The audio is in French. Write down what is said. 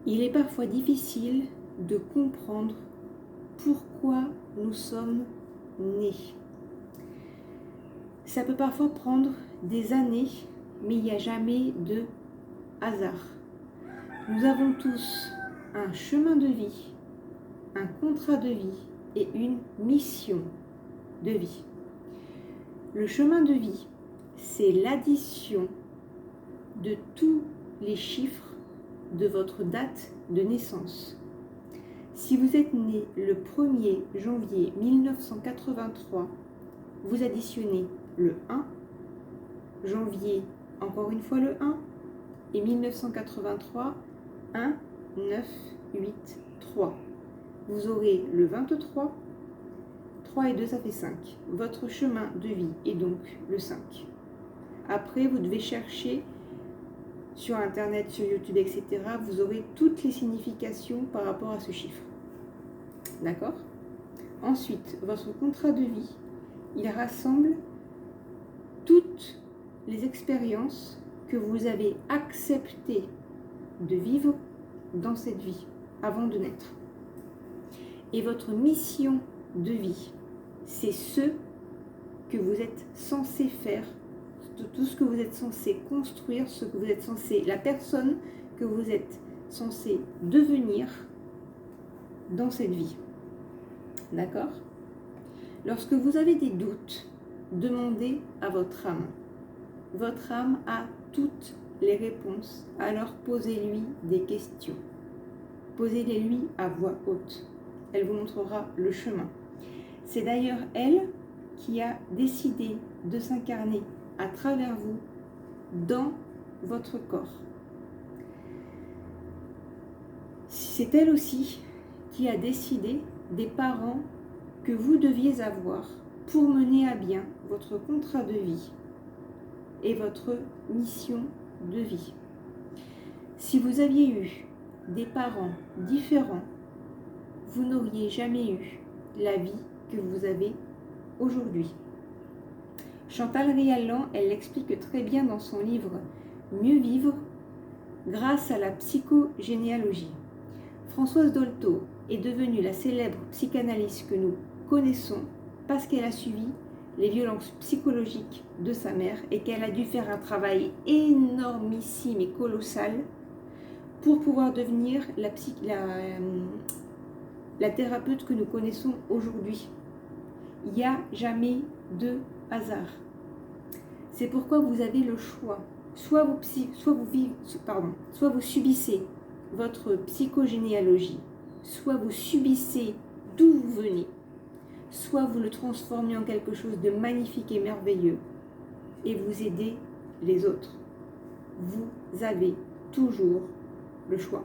Il est parfois difficile de comprendre pourquoi nous sommes nés. Ça peut parfois prendre des années, mais il n'y a jamais de hasard. Nous avons tous un chemin de vie, un contrat de vie et une mission de vie. Le chemin de vie, c'est l'addition de tous les chiffres de votre date de naissance. Si vous êtes né le 1er janvier 1983, vous additionnez le 1, janvier, encore une fois le 1, et 1983, 1, 9, 8, 3. Vous aurez le 23, 3 et 2, ça fait 5. Votre chemin de vie est donc le 5. Après, vous devez chercher sur Internet, sur YouTube, etc. Vous aurez toutes les significations par rapport à ce chiffre. D'accord ? Ensuite, votre contrat de vie, il rassemble toutes les expériences que vous avez accepté de vivre dans cette vie avant de naître. Et votre mission de vie, c'est ce que vous êtes censé faire, tout ce que vous êtes censé construire, ce que vous êtes censé, la personne que vous êtes censé devenir dans cette vie. D'accord ? Lorsque vous avez des doutes, demandez à votre âme. Votre âme a toutes les réponses, alors posez-lui des questions. Posez-les-lui à voix haute. Elle vous montrera le chemin. C'est d'ailleurs elle qui a décidé de s'incarner à travers vous dans votre corps. C'est elle aussi qui a décidé des parents que vous deviez avoir pour mener à bien votre contrat de vie et votre mission de vie. Si vous aviez eu des parents différents, vous n'auriez jamais eu la vie que vous avez aujourd'hui. Chantal Riallan, elle l'explique très bien dans son livre « Mieux vivre » grâce à la psychogénéalogie. Françoise Dolto est devenue la célèbre psychanalyste que nous connaissons parce qu'elle a suivi les violences psychologiques de sa mère et qu'elle a dû faire un travail énormissime et colossal pour pouvoir devenir la thérapeute que nous connaissons aujourd'hui. Il n'y a jamais de hasard. C'est pourquoi vous avez le choix. Soit vous subissez votre psychogénéalogie, soit vous subissez d'où vous venez, soit vous le transformez en quelque chose de magnifique et merveilleux et vous aidez les autres. Vous avez toujours le choix.